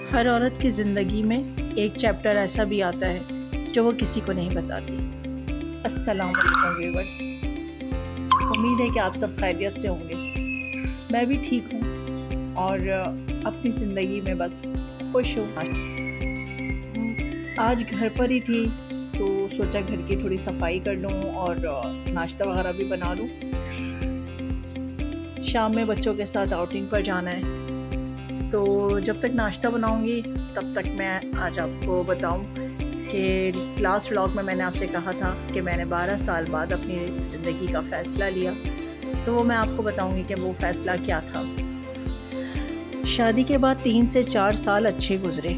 हर औरत की ज़िंदगी में एक चैप्टर ऐसा भी आता है जो वो किसी को नहीं बताती। अस्सलाम वालेकुम व्यूअर्स, उम्मीद है कि आप सब खैरियत से होंगे। मैं भी ठीक हूँ और अपनी ज़िंदगी में बस खुश हूँ। आज घर पर ही थी तो सोचा घर की थोड़ी सफाई कर लूँ और नाश्ता वगैरह भी बना लूँ। शाम में बच्चों के साथ आउटिंग पर जाना है, तो जब तक नाश्ता बनाऊंगी तब तक मैं आज आपको बताऊं कि लास्ट व्लॉग में मैंने आपसे कहा था कि मैंने 12 साल बाद अपनी ज़िंदगी का फ़ैसला लिया। तो वो मैं आपको बताऊंगी कि वो फ़ैसला क्या था। शादी के बाद 3 से 4 साल अच्छे गुज़रे,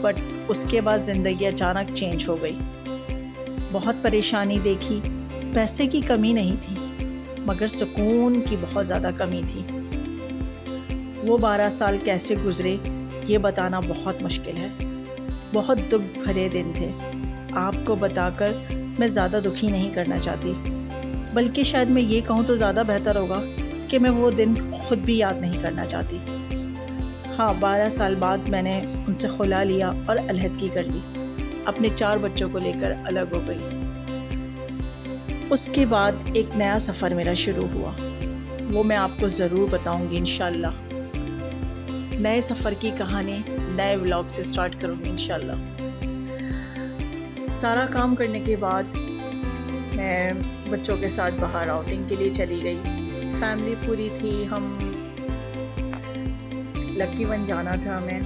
बट उसके बाद ज़िंदगी अचानक चेंज हो गई। बहुत परेशानी देखी। पैसे की कमी नहीं थी, मगर सुकून की बहुत ज़्यादा कमी थी। वो 12 साल कैसे गुज़रे ये बताना बहुत मुश्किल है। बहुत दुख भरे दिन थे। आपको बताकर मैं ज़्यादा दुखी नहीं करना चाहती, बल्कि शायद मैं ये कहूँ तो ज़्यादा बेहतर होगा कि मैं वो दिन खुद भी याद नहीं करना चाहती। हाँ, 12 साल बाद मैंने उनसे खुला लिया और अलहदगी कर ली। अपने 4 बच्चों को लेकर अलग हो गई। उसके बाद एक नया सफ़र मेरा शुरू हुआ। वो मैं आपको ज़रूर बताऊँगी इंशाल्लाह। नए सफ़र की कहानी नए व्लॉग से स्टार्ट करूँगी इंशाल्लाह। सारा काम करने के बाद मैं बच्चों के साथ बाहर आउटिंग के लिए चली गई। फैमिली पूरी थी। हम लकी वन जाना था हमें।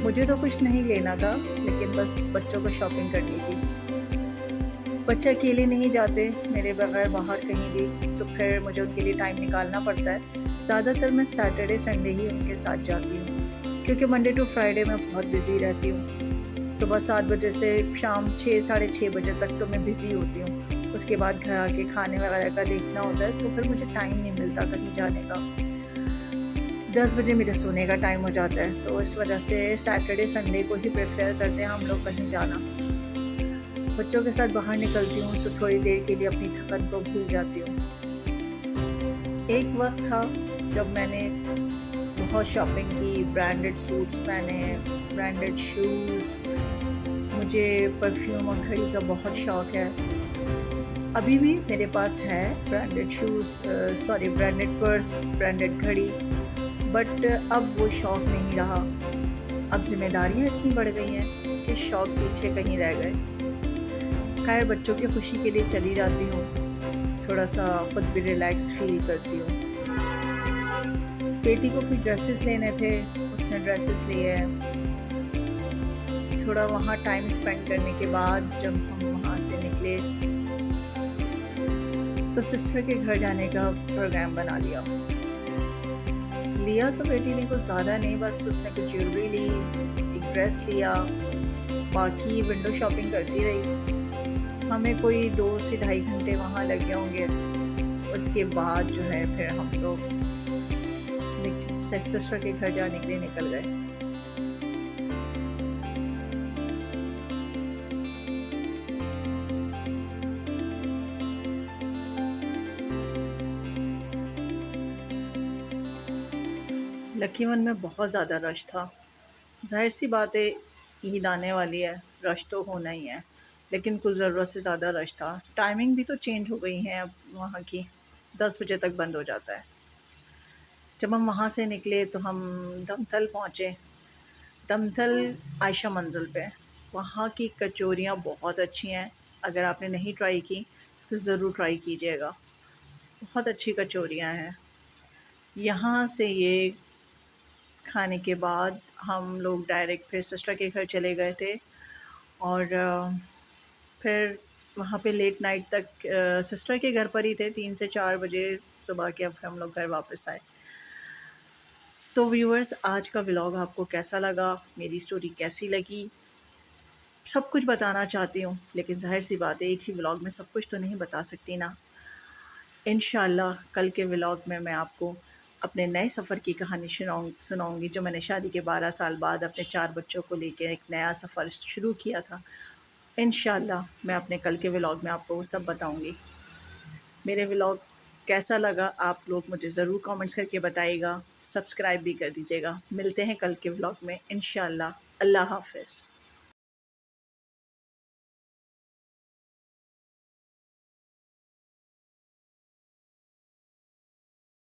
मुझे तो कुछ नहीं लेना था, लेकिन बस बच्चों को शॉपिंग करनी थी। बच्चे अकेले नहीं जाते मेरे बगैर बाहर कहीं भी, तो फिर मुझे उनके लिए टाइम निकालना पड़ता है। ज़्यादातर मैं सैटरडे संडे ही उनके साथ जाती हूँ, क्योंकि मंडे टू फ्राइडे मैं बहुत बिज़ी रहती हूँ। सुबह 7 बजे से शाम 6 साढ़े 6 बजे तक तो मैं बिज़ी होती हूँ। उसके बाद घर आके खाने वगैरह का देखना होता है, तो फिर मुझे टाइम नहीं मिलता कहीं जाने का। 10 बजे मेरे सोने का टाइम हो जाता है, तो इस वजह से सैटरडे संडे को ही प्रेफर करते हैं हम लोग कहीं जाना। बच्चों के साथ बाहर निकलती हूँ तो थोड़ी देर के लिए अपनी थकन को भूल जाती हूँ। एक वक्त था जब मैंने बहुत शॉपिंग की, ब्रांडेड सूट्स पहने, ब्रांडेड शूज़। मुझे परफ्यूम और घड़ी का बहुत शौक़ है। अभी भी मेरे पास है branded shoes, branded purse, branded घड़ी, बट अब वो शौक़ नहीं रहा। अब जिम्मेदारियाँ इतनी बढ़ गई हैं कि शौक़ पीछे कहीं रह गए। खैर, बच्चों की खुशी के लिए चली जाती हूँ, थोड़ा सा खुद भी रिलैक्स फील करती हूँ। बेटी को कुछ ड्रेसेस लेने थे, उसने ड्रेसेस लिए हैं। थोड़ा वहाँ टाइम स्पेंड करने के बाद जब हम वहाँ से निकले तो सिस्टर के घर जाने का प्रोग्राम बना लिया। तो बेटी ने कुछ ज़्यादा नहीं, बस उसने कुछ ज्वेलरी ली, एक ड्रेस लिया, बाकी विंडो शॉपिंग करती रही। हमें कोई 2 से ढाई घंटे वहाँ लग गए होंगे। उसके बाद जो है फिर हम लोग सिस्टर के घर जाने के लिए निकल गए। लकी वन में बहुत ज़्यादा रश था। जाहिर सी बात है, ईद आने वाली है, रश तो होना ही है, लेकिन कुछ ज़रूरत से ज़्यादा रश था। टाइमिंग भी तो चेंज हो गई है अब वहाँ की, 10 बजे तक बंद हो जाता है। जब हम वहाँ से निकले तो हम दमथल पहुँचे। दमथल आयशा मंजिल पे वहाँ की कचौरियाँ बहुत अच्छी हैं। अगर आपने नहीं ट्राई की तो ज़रूर ट्राई कीजिएगा। बहुत अच्छी कचौरियाँ हैं। यहाँ से ये खाने के बाद हम लोग डायरेक्ट फिर सिस्टर के घर चले गए थे और फिर वहाँ पे लेट नाइट तक सिस्टर के घर पर ही थे। 3 से 4 बजे सुबह के अब हम लोग घर वापस आए। तो व्यूअर्स, आज का व्लॉग आपको कैसा लगा, मेरी स्टोरी कैसी लगी, सब कुछ बताना चाहती हूँ, लेकिन जाहिर सी बात है एक ही व्लॉग में सब कुछ तो नहीं बता सकती ना। इंशाल्लाह कल के व्लॉग में मैं आपको अपने नए सफ़र की कहानी सुनाऊंगी, जो मैंने शादी के 12 साल बाद अपने 4 बच्चों को लेकर एक नया सफ़र शुरू किया था। इंशाल्लाह मैं अपने कल के व्लॉग में आपको वो सब बताऊंगी। मेरे व्लॉग कैसा लगा आप लोग मुझे ज़रूर कमेंट्स करके बताइएगा। सब्सक्राइब भी कर दीजिएगा। मिलते हैं कल के व्लॉग में इंशाल्लाह। अल्लाह हाफ़िज़।